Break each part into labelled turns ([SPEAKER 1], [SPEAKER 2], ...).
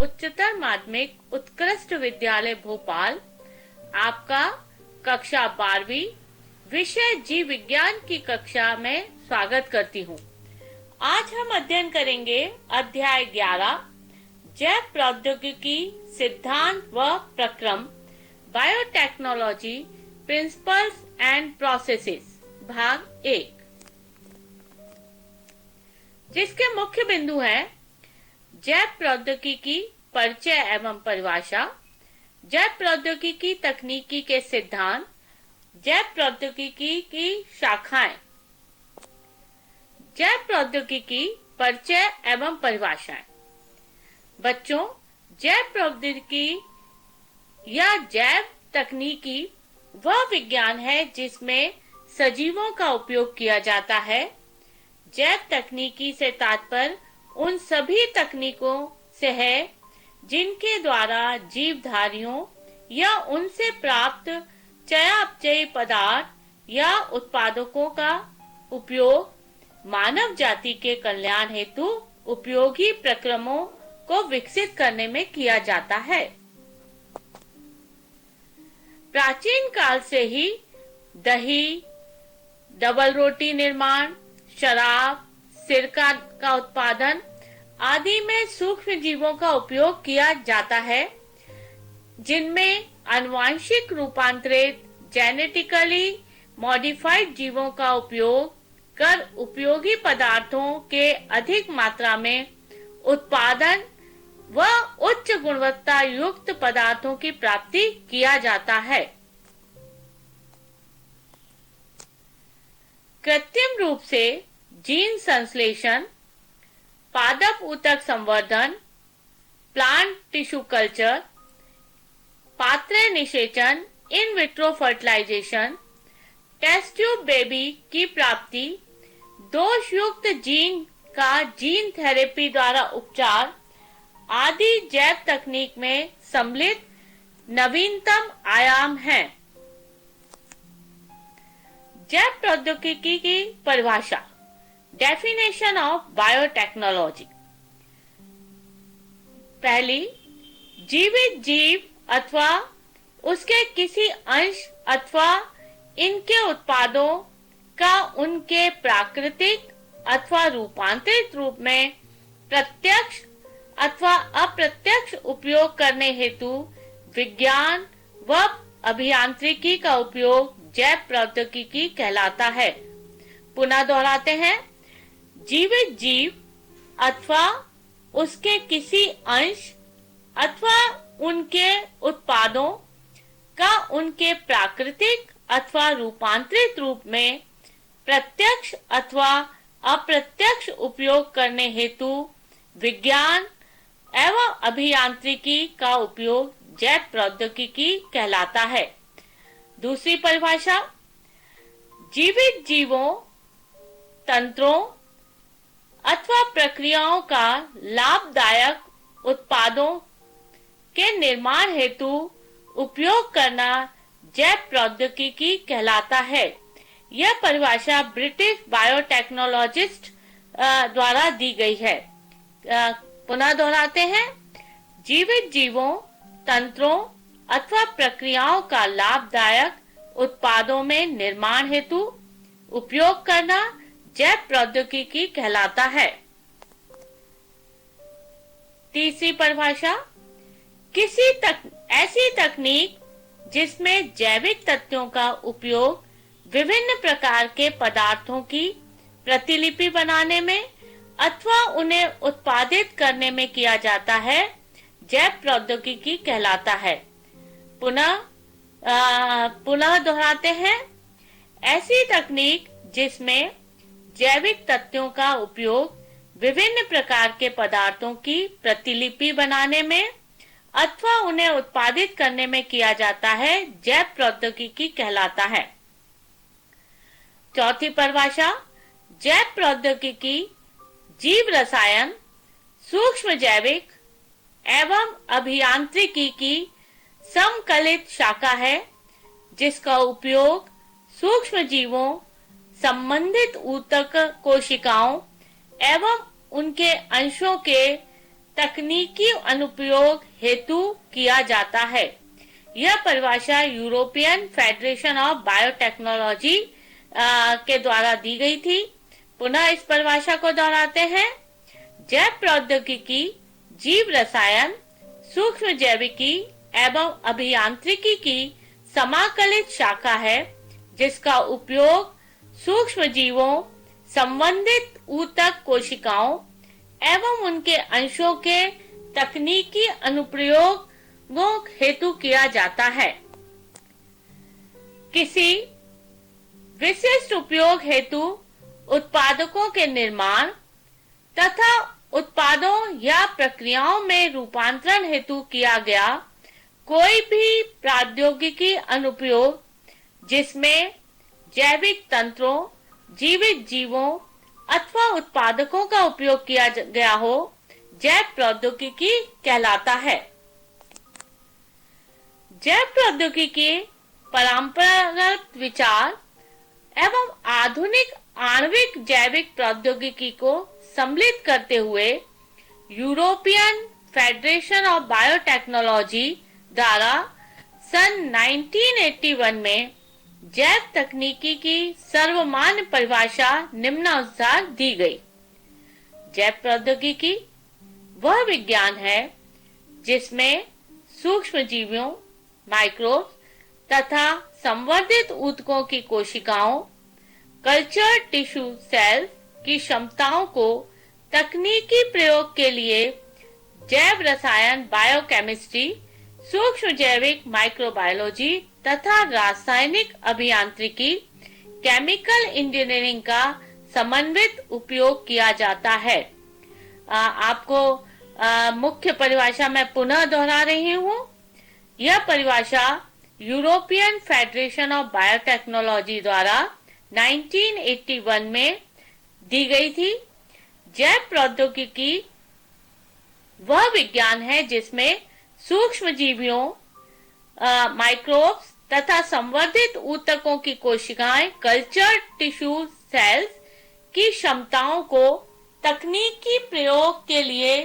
[SPEAKER 1] उच्चतर माध्यमिक उत्कृष्ट विद्यालय भोपाल आपका कक्षा 12वीं विषय जीव विज्ञान की कक्षा में स्वागत करती हूँ। आज हम अध्ययन करेंगे अध्याय 11 जैव प्रौद्योगिकी सिद्धांत व प्रक्रम बायोटेक्नोलॉजी प्रिंसिपल्स एंड प्रोसेसेस भाग 1, जिसके मुख्य बिंदु हैं जैव प्रौद्योगिकी परिचय एवं परिभाषा, जैव प्रौद्योगिकी तकनीकी के सिद्धांत, जैव प्रौद्योगिकी की शाखाएं। जैव प्रौद्योगिकी परिचय एवं परिभाषाएं। बच्चों, जैव प्रौद्योगिकी या जैव तकनीकी वह विज्ञान है जिसमें सजीवों का उपयोग किया जाता है। जैव तकनीकी से तात्पर्य उन सभी तकनीकों से है जिनके द्वारा जीवधारियों या उनसे प्राप्त चयापचयी पदार्थ या उत्पादकों का उपयोग मानव जाति के कल्याण हेतु उपयोगी प्रक्रमों को विकसित करने में किया जाता है। प्राचीन काल से ही दही, डबल रोटी निर्माण, शराब, सिरका का उत्पादन आदि में सूक्ष्म जीवों का उपयोग किया जाता है, जिनमें आनुवंशिक रूपांतरित जेनेटिकली मॉडिफाइड जीवों का उपयोग कर उपयोगी पदार्थों के अधिक मात्रा में उत्पादन व उच्च गुणवत्ता युक्त पदार्थों की प्राप्ति किया जाता है। कृत्रिम रूप से जीन संश्लेषण, पादप ऊतक संवर्धन, प्लांट टिश्यू कल्चर, पात्र निषेचन, in vitro fertilisation, test tube baby की प्राप्ति, दोषयुक्त जीन का जीन थेरेपी द्वारा उपचार आदि जैव तकनीक में सम्मिलित नवीनतम आयाम हैं। जैव प्रौद्योगिकी की परिभाषा। Definition of biotechnology. पहली, जीवित जीव अथवा उसके किसी अंश अथवा इनके उत्पादों का उनके प्राकृतिक अथवा रूपांतरित रूप में प्रत्यक्ष अथवा अप्रत्यक्ष उपयोग करने हेतु विज्ञान व अभियांत्रिकी का उपयोग जैव प्रौद्योगिकी कहलाता है। पुनः दोहराते हैं, जीवित जीव अथवा उसके किसी अंश अथवा उनके उत्पादों का उनके प्राकृतिक अथवा रूपांतरित रूप में प्रत्यक्ष अथवा अप्रत्यक्ष उपयोग करने हेतु विज्ञान एवं अभियांत्रिकी का उपयोग जैव प्रौद्योगिकी कहलाता है। दूसरी परिभाषा, जीवित जीवों, तंत्रों अथवा प्रक्रियाओं का लाभदायक उत्पादों के निर्माण हेतु उपयोग करना जैव प्रौद्योगिकी कहलाता है। यह परिभाषा ब्रिटिश बायोटेक्नोलॉजिस्ट द्वारा दी गई है। पुनः दोहराते हैं, जीवित जीवों, तंत्रों अथवा प्रक्रियाओं का लाभदायक उत्पादों में निर्माण हेतु उपयोग करना जैव प्रौद्योगिकी कहलाता है। तीसरी परिभाषा, ऐसी तकनीक जिसमें जैविक तत्वों का उपयोग विभिन्न प्रकार के पदार्थों की प्रतिलिपि बनाने में अथवा उन्हें उत्पादित करने में किया जाता है, जैव प्रौद्योगिकी कहलाता है। पुनः दोहराते हैं, ऐसी तकनीक जिसमें जैविक तत्वों का उपयोग विभिन्न प्रकार के पदार्थों की प्रतिलिपि बनाने में अथवा उन्हें उत्पादित करने में किया जाता है, जैव प्रौद्योगिकी कहलाता है। चौथी परिभाषा, जैव प्रौद्योगिकी जीव रसायन, सूक्ष्म जैविक एवं अभियांत्रिकी की समकलित शाखा है, जिसका उपयोग सूक्ष्म जीवों, संबंधित ऊतक कोशिकाओं एवं उनके अंशों के तकनीकी अनुप्रयोग हेतु किया जाता है। यह परिभाषा यूरोपियन फेडरेशन ऑफ बायोटेक्नोलॉजी के द्वारा दी गई थी। पुनः इस परिभाषा को दोहराते हैं। जैव प्रौद्योगिकी जीव रसायन, सूक्ष्म जैविकी एवं अभियांत्रिकी की समाकलित शाखा है, जिसका उपयोग सूक्ष्म जीवों, संबंधित ऊतक कोशिकाओं एवं उनके अंशों के तकनीकी अनुप्रयोगों हेतु किया जाता है। किसी विशिष्ट उपयोग हेतु उत्पादकों के निर्माण तथा उत्पादों या प्रक्रियाओं में रूपांतरण हेतु किया गया कोई भी प्रौद्योगिकी अनुप्रयोग जिसमें जैविक तंत्रों, जीवित जीवों अथवा उत्पादकों का उपयोग किया गया हो, जैव प्रौद्योगिकी कहलाता है। जैव प्रौद्योगिकी परंपरागत विचार एवं आधुनिक आणविक जैविक प्रौद्योगिकी को सम्मिलित करते हुए यूरोपियन फेडरेशन ऑफ बायोटेक्नोलॉजी द्वारा सन 1981 में जैव तकनीकी की सर्वमान्य परिभाषा निम्नानुसार दी गई। जैव प्रौद्योगिकी वह विज्ञान है जिसमें सूक्ष्म जीवों, माइक्रोब्स तथा संवर्धित ऊतकों की कोशिकाओं, कल्चर टिश्यू सेल्स की क्षमताओं को तकनीकी प्रयोग के लिए जैव रसायन बायोकेमिस्ट्री, सूक्ष्म जैविक माइक्रोबायोलॉजी तथा रासायनिक अभियांत्रिकी केमिकल इंजीनियरिंग का समन्वित उपयोग किया जाता है। आपको मुख्य परिभाषा मैं पुनः दोहरा रही हूँ। यह परिभाषा यूरोपियन फेडरेशन ऑफ बायोटेक्नोलॉजी द्वारा 1981 में दी गई थी। जैव प्रौद्योगिकी वह विज्ञान है जिसमें सूक्ष्म जीवियों, माइक्रोब्स तथा संवर्धित ऊतकों की कोशिकाएं, कल्चर टिश्यू सेल्स की क्षमताओं को तकनीकी प्रयोग के लिए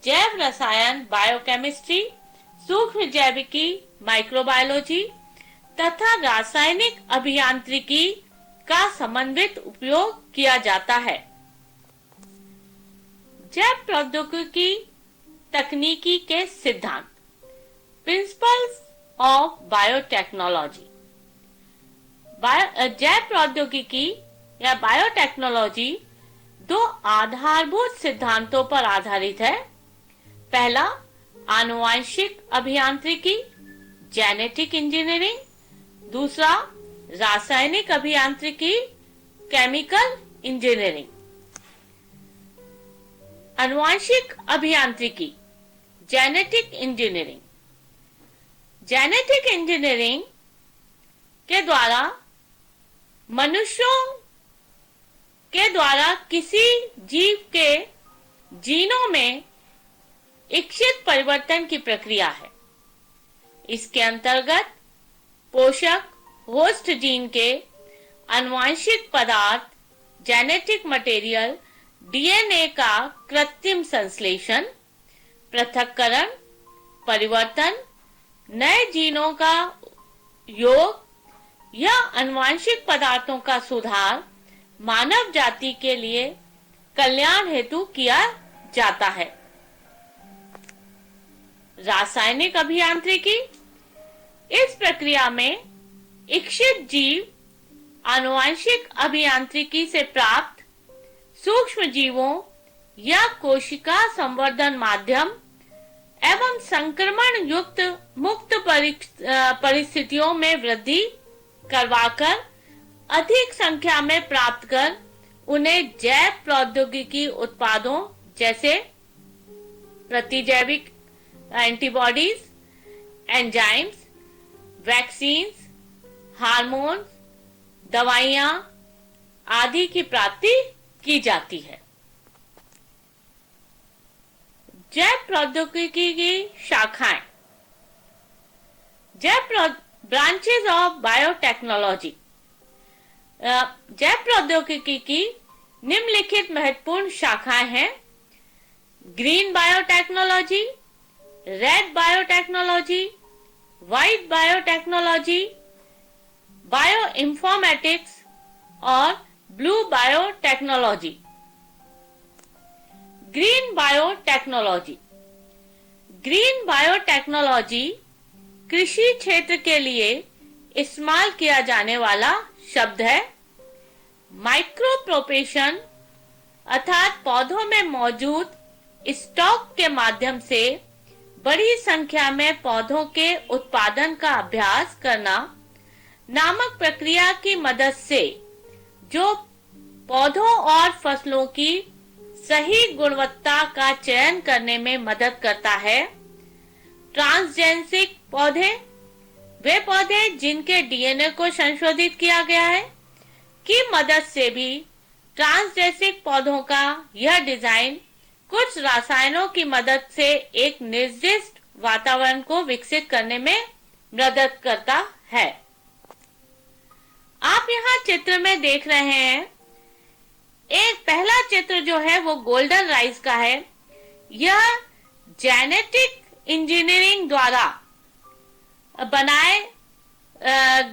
[SPEAKER 1] जैव रसायन बायोकेमिस्ट्री, सूक्ष्म जैविकी माइक्रोबायोलॉजी तथा रासायनिक अभियांत्रिकी का समन्वित उपयोग किया जाता है। जैव प्रौद्योगिकी तकनीकी के सिद्धांत, प्रिंसिपल्स ऑफ बायोटेक्नोलॉजी। जैव प्रौद्योगिकी या बायोटेक्नोलॉजी दो आधारभूत सिद्धांतों पर आधारित है। पहला, आनुवंशिक अभियांत्रिकी, जेनेटिक इंजीनियरिंग। दूसरा, रासायनिक अभियांत्रिकी, केमिकल इंजीनियरिंग। आनुवंशिक अभियांत्रिकी, जेनेटिक इंजीनियरिंग। जेनेटिक इंजीनियरिंग के द्वारा मनुष्यों के द्वारा किसी जीव के जीनों में इच्छित परिवर्तन की प्रक्रिया है। इसके अंतर्गत पोषक होस्ट जीन के आनुवंशिक पदार्थ, जेनेटिक मटेरियल, डीएनए का कृत्रिम संश्लेषण, पृथक्करण, परिवर्तन, नए जीनों का योग या आनुवंशिक पदार्थों का सुधार मानव जाति के लिए कल्याण हेतु किया जाता है। रासायनिक अभियांत्रिकी, इस प्रक्रिया में इच्छित जीव आनुवंशिक अभियांत्रिकी से प्राप्त सूक्ष्म जीवों या कोशिका संवर्धन माध्यम एवं संक्रमण युक्त मुक्त परिस्थितियों में वृद्धि करवाकर अधिक संख्या में प्राप्त कर उन्हें जैव प्रौद्योगिकी उत्पादों जैसे प्रतिजैविक एंटीबॉडीज, एंजाइम्स, वैक्सीन्स, हार्मोन्स, दवाइयां आदि की प्राप्ति की जाती है। जैव प्रौद्योगिकी की शाखाएं, ब्रांचेस ऑफ बायोटेक्नोलॉजी। जैव प्रौद्योगिकी की निम्नलिखित महत्वपूर्ण शाखाएं हैं। Green biotechnology, red biotechnology, white biotechnology, bio informatics और blue biotechnology. Green biotechnology. Green biotechnology कृषि क्षेत्र के लिए इस्तेमाल किया जाने वाला शब्द है। माइक्रोप्रोपेशन अर्थात पौधों में मौजूद स्टॉक के माध्यम से बड़ी संख्या में पौधों के उत्पादन का अभ्यास करना नामक प्रक्रिया की मदद से जो पौधों और फसलों की सही गुणवत्ता का चयन करने में मदद करता है। ट्रांसजेनिक पौधे, वे पौधे जिनके डीएनए को संशोधित किया गया है, की मदद से भी ट्रांसजेनिक पौधों का यह डिजाइन कुछ रसायनों की मदद से एक निर्दिष्ट वातावरण को विकसित करने में मदद करता है। आप यहाँ चित्र में देख रहे हैं, एक पहला चित्र जो है वो गोल्डन राइस का है। यह जेनेटिक इंजीनियरिंग द्वारा बनाए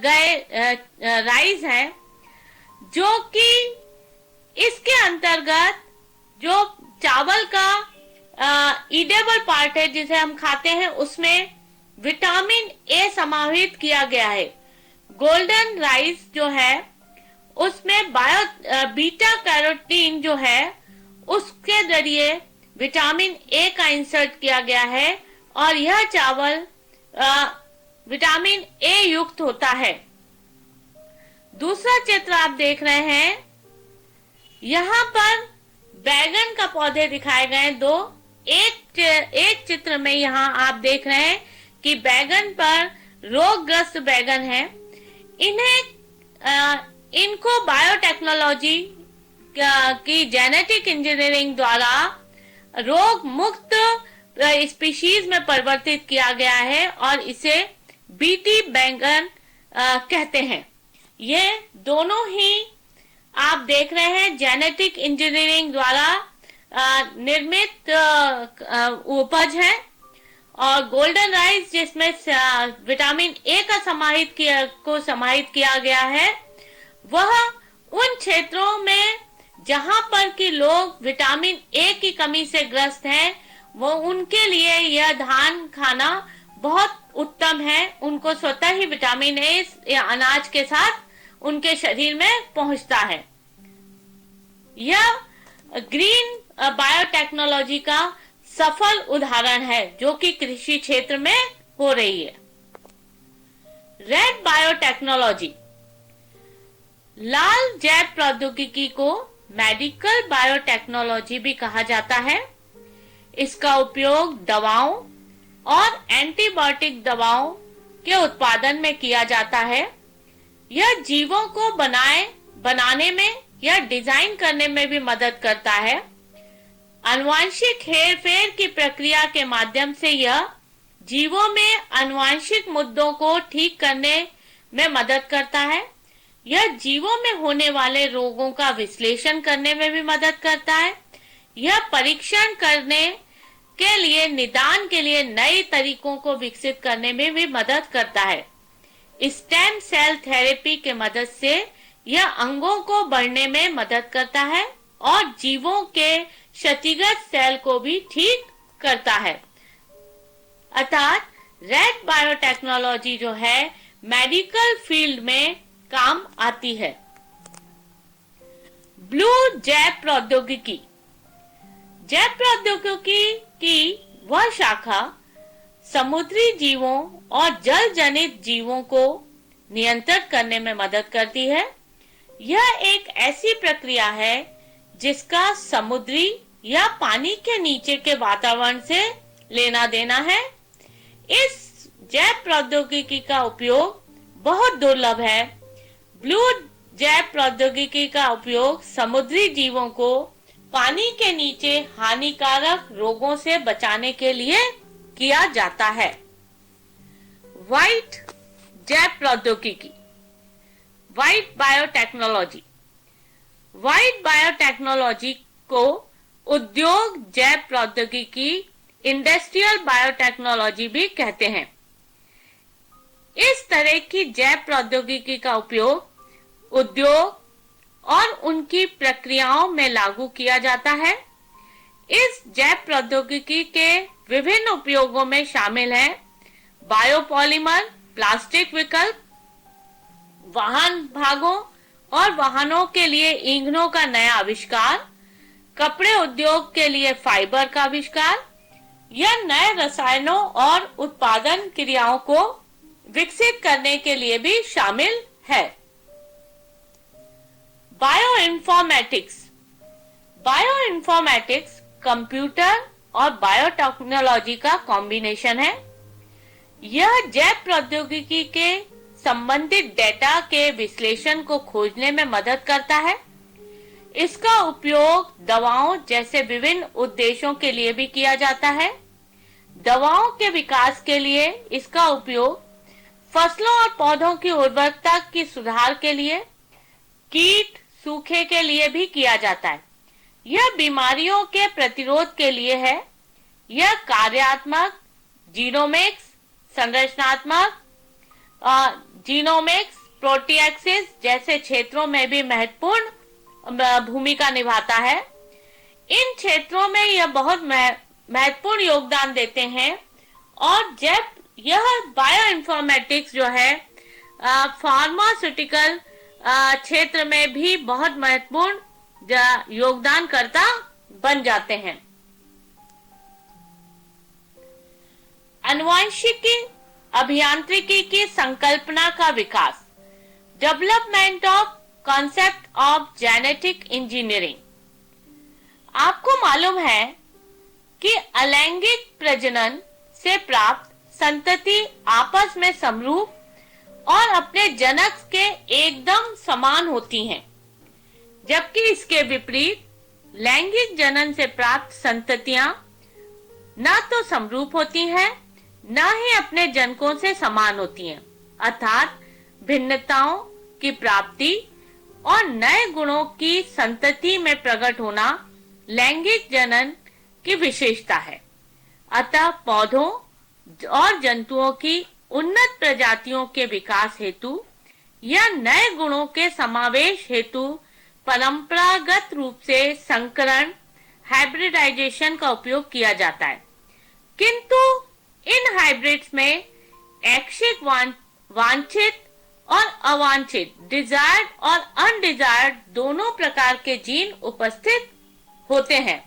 [SPEAKER 1] गए राइस है, जो कि इसके अंतर्गत जो चावल का ईडेबल पार्ट है जिसे हम खाते हैं, उसमें विटामिन ए समाहित किया गया है। गोल्डन राइस जो है उसमें बीटा कैरोटीन जो है उसके जरिए विटामिन ए का इंसर्ट किया गया है और यह चावल विटामिन ए युक्त होता है। दूसरा चित्र आप देख रहे हैं, यहाँ पर बैगन का पौधे दिखाए गए दो। एक चित्र में यहाँ आप देख रहे हैं कि बैगन पर रोगग्रस्त बैगन है। इनको बायोटेक्नोलॉजी की जेनेटिक इंजीनियरिंग द्वारा रोग मुक्त स्पीशीज में परिवर्तित किया गया है और इसे बीटी बैंगन कहते हैं। ये दोनों ही आप देख रहे हैं जेनेटिक इंजीनियरिंग द्वारा निर्मित उपज है। और गोल्डन राइस जिसमें विटामिन ए का समाहित किया गया है, वह उन क्षेत्रों में जहां पर कि लोग विटामिन ए की कमी से ग्रस्त हैं, वो उनके लिए यह धान खाना बहुत उत्तम है। उनको स्वतः ही विटामिन ए या अनाज के साथ उनके शरीर में पहुंचता है। यह ग्रीन बायोटेक्नोलॉजी का सफल उदाहरण है जो कि कृषि क्षेत्र में हो रही है। रेड बायोटेक्नोलॉजी, लाल जैव प्रौद्योगिकी को मेडिकल बायोटेक्नोलॉजी भी कहा जाता है। इसका उपयोग दवाओं और एंटीबायोटिक दवाओं के उत्पादन में किया जाता है। यह जीवों को बनाने में या डिजाइन करने में भी मदद करता है। आनुवंशिक हेरफेर की प्रक्रिया के माध्यम से यह जीवों में आनुवंशिक मुद्दों को ठीक करने में मदद करता है। यह जीवों में होने वाले रोगों का विश्लेषण करने में भी मदद करता है। यह परीक्षण करने के लिए निदान के लिए नए तरीकों को विकसित करने में भी मदद करता है। स्टेम सेल थेरेपी के मदद से यह अंगों को बढ़ने में मदद करता है और जीवों के क्षतिग्रस्त सेल को भी ठीक करता है। अर्थात रेड बायोटेक्नोलॉजी जो है मेडिकल फील्ड में काम आती है। ब्लू जैव प्रौद्योगिकी, जैव प्रौद्योगिकी की वह शाखा समुद्री जीवों और जल जनित जीवों को नियंत्रित करने में मदद करती है। यह एक ऐसी प्रक्रिया है जिसका समुद्री या पानी के नीचे के वातावरण से लेना देना है। इस जैव प्रौद्योगिकी का उपयोग बहुत दुर्लभ है। ब्लू जैव प्रौद्योगिकी का उपयोग समुद्री जीवों को पानी के नीचे हानिकारक रोगों से बचाने के लिए किया जाता है। व्हाइट जैव प्रौद्योगिकी, व्हाइट बायोटेक्नोलॉजी। व्हाइट बायोटेक्नोलॉजी को उद्योग जैव प्रौद्योगिकी इंडस्ट्रियल बायोटेक्नोलॉजी भी कहते हैं। इस तरह की जैव प्रौद्योगिकी का उपयोग उद्योग और उनकी प्रक्रियाओं में लागू किया जाता है। इस जैव प्रौद्योगिकी के विभिन्न उपयोगों में शामिल हैं बायोपॉलिमर, प्लास्टिक विकल्प, वाहन भागों और वाहनों के लिए ईंधनों का नया आविष्कार, कपड़े उद्योग के लिए फाइबर का आविष्कार या नए रसायनों और उत्पादन क्रियाओं को विकसित करने के लिए भी शामिल है। बायोइन्फॉर्मेटिक्स। बायोइन्फॉर्मेटिक्स कंप्यूटर और बायोटेक्नोलॉजी का कॉम्बिनेशन है। यह जैव प्रौद्योगिकी के संबंधित डेटा के विश्लेषण को खोजने में मदद करता है। इसका उपयोग दवाओं जैसे विभिन्न उद्देश्यों के लिए भी किया जाता है। दवाओं के विकास के लिए इसका उपयोग फसलों और पौधों की उर्वरकता की सुधार के लिए, कीट सूखे के लिए भी किया जाता है। यह बीमारियों के प्रतिरोध के लिए है। यह कार्यात्मक, जीनोमिक्स, संरचनात्मक, जीनोमिक्स, प्रोटिएक्सिस जैसे क्षेत्रों में भी महत्वपूर्ण भूमिका निभाता है। इन क्षेत्रों में यह बहुत महत्वपूर्ण योगदान देते हैं और जब यह बायोइन्फॉर्मेटिक्स जो है फार्मास्यूटिकल क्षेत्र में भी बहुत महत्वपूर्ण योगदानकर्ता बन जाते हैं। आनुवंशिकी अभियांत्रिकी की संकल्पना का विकास, development of concept of genetic engineering. आपको मालूम है कि अलैंगिक प्रजनन से प्राप्त संतति आपस में समरूप और अपने जनक के एकदम समान होती हैं, जबकि इसके विपरीत लैंगिक जनन से प्राप्त संततियां न तो समरूप होती हैं, न ही अपने जनकों से समान होती हैं। अर्थात भिन्नताओं की प्राप्ति और नए गुणों की संतति में प्रकट होना लैंगिक जनन की विशेषता है। अतः पौधों और जंतुओं की उन्नत प्रजातियों के विकास हेतु या नए गुणों के समावेश हेतु परंपरागत रूप से संकरण, हाइब्रिडाइजेशन का उपयोग किया जाता है। किंतु इन हाइब्रिड्स में ऐच्छिक, वांछित और अवांछित, डिजायर्ड और अनडिजायर्ड दोनों प्रकार के जीन उपस्थित होते हैं।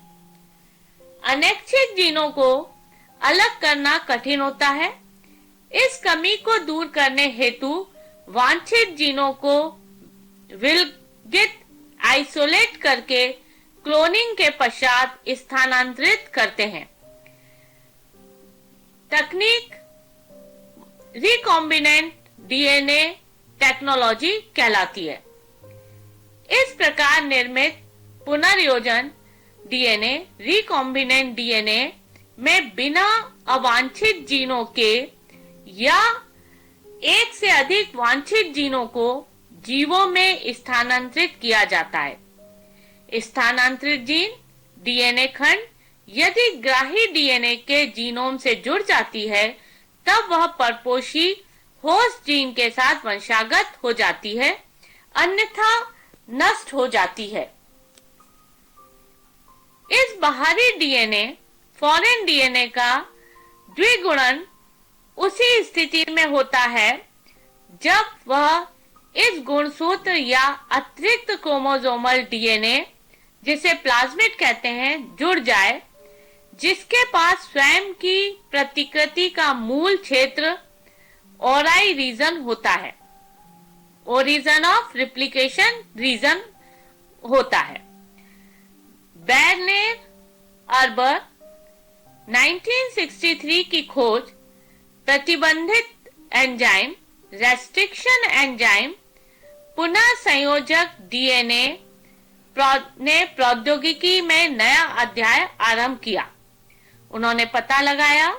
[SPEAKER 1] अनैच्छिक जीनों को अलग करना कठिन होता है। इस कमी को दूर करने हेतु वांछित जीनों को विलगित आइसोलेट करके क्लोनिंग के पश्चात स्थानांतरित करते हैं। तकनीक रिकॉम्बिनेंट डीएनए टेक्नोलॉजी कहलाती है। इस प्रकार निर्मित पुनर्योजन डीएनए, रिकॉम्बिनेंट डीएनए में बिना अवांछित जीनों के या एक से अधिक वांछित जीनों को जीवों में स्थानांतरित किया जाता है। स्थानांतरित जीन डीएनए खंड यदि ग्राही डीएनए के जीनोम से जुड़ जाती है, तब वह परपोषी होस्ट जीन के साथ वंशागत हो जाती है, अन्यथा नष्ट हो जाती है। इस बाहरी डीएनए फॉरेन डीएनए का द्विगुणन उसी स्थिति में होता है जब वह इस गुणसूत्र या अतिरिक्त क्रोमोसोमल डीएनए, जिसे प्लाज्मिड कहते हैं, जुड़ जाए, जिसके पास स्वयं की प्रतिकृति का मूल क्षेत्र ओराई रीजन होता है, ओरिजिन ऑफ रिप्लिकेशन रीजन होता है। बेरनेर अर्बर 1963 की खोज प्रतिबंधित एंजाइम, रेस्ट्रिक्शन एंजाइम, पुनः संयोजक डीएनए ने प्रौद्योगिकी में नया अध्याय आरंभ किया। उन्होंने पता लगाया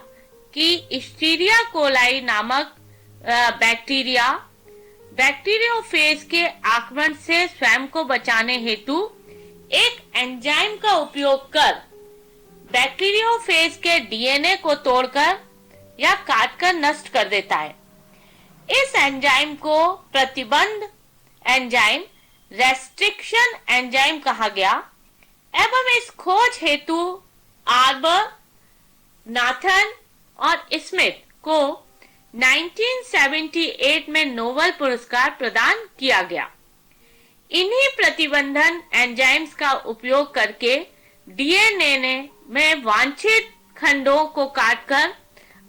[SPEAKER 1] कि इस्टीरिया कोलाई नामक बैक्टीरियोफेज के आक्रमण से स्वयं को बचाने हेतु एक एंजाइम का उपयोग कर बैक्टीरियोफेज के डीएनए को तोड़कर या काटकर नष्ट कर देता है। इस एंजाइम को प्रतिबंध एंजाइम, रेस्ट्रिक्शन एंजाइम कहा गया एवं इस खोज हेतु आर्बर, नाथन और स्मिथ को 1978 में नोबेल पुरस्कार प्रदान किया गया। इन्हीं प्रतिबंधन एंजाइम्स का उपयोग करके डीएनए में वांछित खंडों को काटकर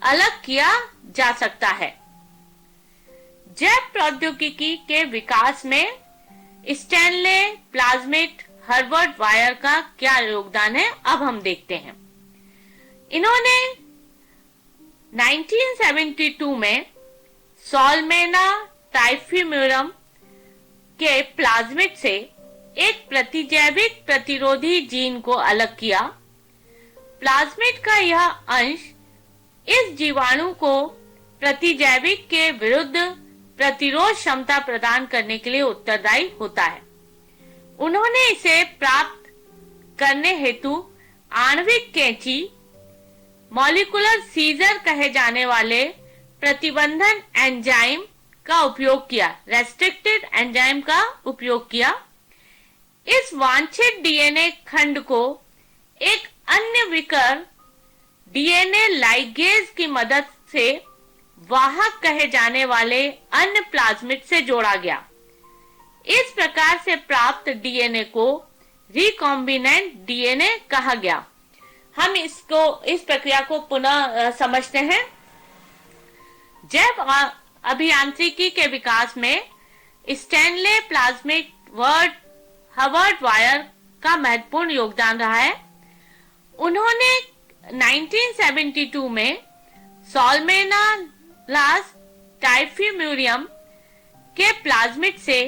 [SPEAKER 1] अलग किया जा सकता है। जैव प्रौद्योगिकी के विकास में स्टैनले प्लाज्मिड हर्बर्ट वायर का क्या योगदान है, अब हम देखते हैं। इन्होंने 1972 में सोलमेना टाइफिम्यूरम के प्लाज्मिड से एक प्रतिजैविक प्रतिरोधी जीन को अलग किया। प्लाज्मिड का यह अंश इस जीवाणु को प्रतिजैविक के विरुद्ध प्रतिरोध क्षमता प्रदान करने के लिए उत्तरदायी होता है। उन्होंने इसे प्राप्त करने हेतु आणविक कैंची, मॉलिक्यूलर सीजर कहे जाने वाले प्रतिबंधन एंजाइम का उपयोग किया, रेस्ट्रिक्टेड एंजाइम का उपयोग किया। इस वांछित डीएनए खंड को एक अन्य विकर डीएनए लाइगेज की मदद से वाहक कहे जाने वाले अन्य प्लाज्मिड से जोड़ा गया। इस प्रकार से प्राप्त डीएनए को रिकॉम्बिनेंट डीएनए कहा गया। हम इस प्रक्रिया को पुनः समझते हैं। जैव अभियांत्रिकी के विकास में स्टैनले प्लाज्मिड हर्बर्ट वायर का महत्वपूर्ण योगदान रहा है। उन्होंने 1972 में सोलमेना टाइफिम्यूरियम के प्लाज्मिड से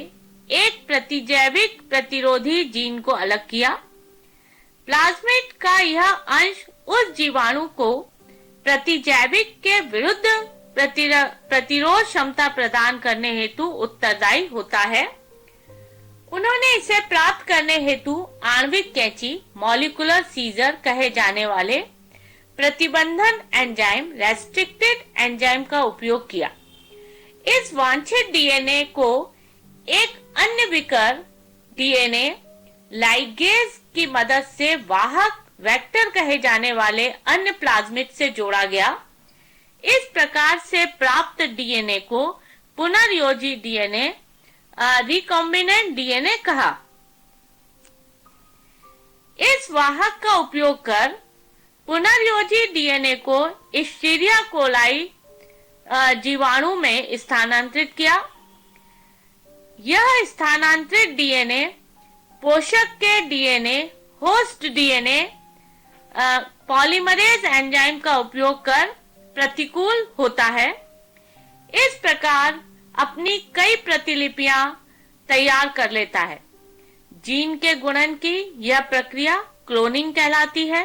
[SPEAKER 1] एक प्रतिजैविक प्रतिरोधी जीन को अलग किया। प्लाज्मिड का यह अंश उस जीवाणु को प्रतिजैविक के विरुद्ध प्रतिरोध क्षमता प्रदान करने हेतु उत्तरदायी होता है। उन्होंने इसे प्राप्त करने हेतु आणविक कैंची, मॉलिक्यूलर सीजर कहे जाने वाले प्रतिबंधन एंजाइम, रेस्ट्रिक्टेड एंजाइम का उपयोग किया। इस वांछित डीएनए को एक अन्य विकर डीएनए लाइगेज की मदद से वाहक वेक्टर कहे जाने वाले अन्य प्लाज्मिड से जोड़ा गया। इस प्रकार से प्राप्त डीएनए को पुनर्योजी डीएनए, रिकॉम्बिनेंट डीएनए कहा। इस वाहक का उपयोग कर पुनर्योजी डीएनए को इश्चीरिया कोलाई जीवाणु में स्थानांतरित किया। यह स्थानांतरित डीएनए पोषक के DNA, host DNA polymerase enzyme का उपयोग कर प्रतिकूल होता है। इस प्रकार अपनी कई प्रतिलिपियां तैयार कर लेता है। जीन के गुणन की यह प्रक्रिया क्लोनिंग कहलाती है।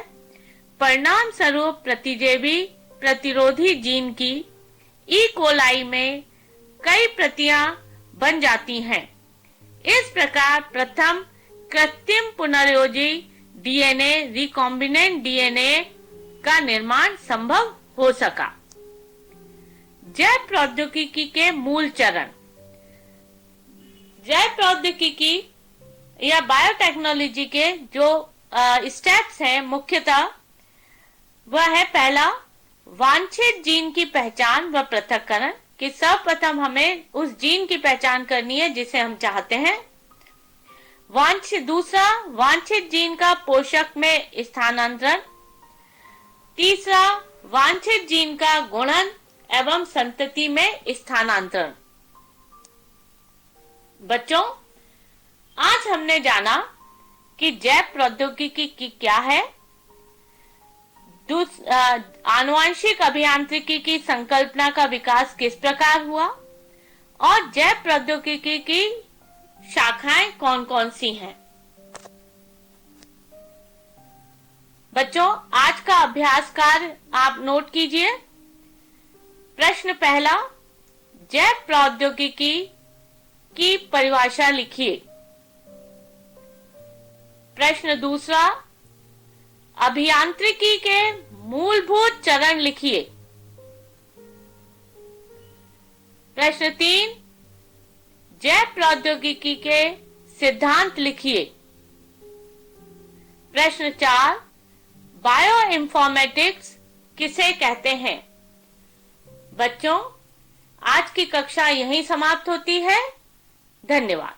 [SPEAKER 1] परिणाम स्वरूप प्रतिजैवी प्रतिरोधी जीन की ई कोलाई में कई प्रतियां बन जाती हैं। इस प्रकार प्रथम कृत्रिम पुनर्योजी डीएनए, रिकॉम्बिनेंट डीएनए का निर्माण संभव हो सका। जैव प्रौद्योगिकी के मूल चरण। जैव प्रौद्योगिकी या बायोटेक्नोलॉजी के जो स्टेप्स हैं मुख्यतः वह है, पहला वांछित जीन की पहचान व पृथक्करण, कि सर्वप्रथम हमें उस जीन की पहचान करनी है जिसे हम चाहते हैं। दूसरा, वांछित जीन का पोषक में स्थानांतरण। तीसरा, वांछित जीन का गुणन एवं संतति में स्थानांतरण। बच्चों, आज हमने जाना कि जैव प्रौद्योगिकी की क्या है, आनुवांशिक अभियांत्रिकी की संकल्पना का विकास किस प्रकार हुआ और जैव प्रौद्योगिकी की शाखाएं कौन कौन सी हैं। बच्चों, आज का अभ्यास कार्य आप नोट कीजिए। प्रश्न पहला, जैव प्रौद्योगिकी की परिभाषा लिखिए। प्रश्न दूसरा, अभियांत्रिकी के मूलभूत चरण लिखिए। प्रश्न 3, जैव प्रौद्योगिकी के सिद्धांत लिखिए। प्रश्न 4, बायो इन्फॉर्मेटिक्स किसे कहते हैं? बच्चों, आज की कक्षा यहीं समाप्त होती है। धन्यवाद।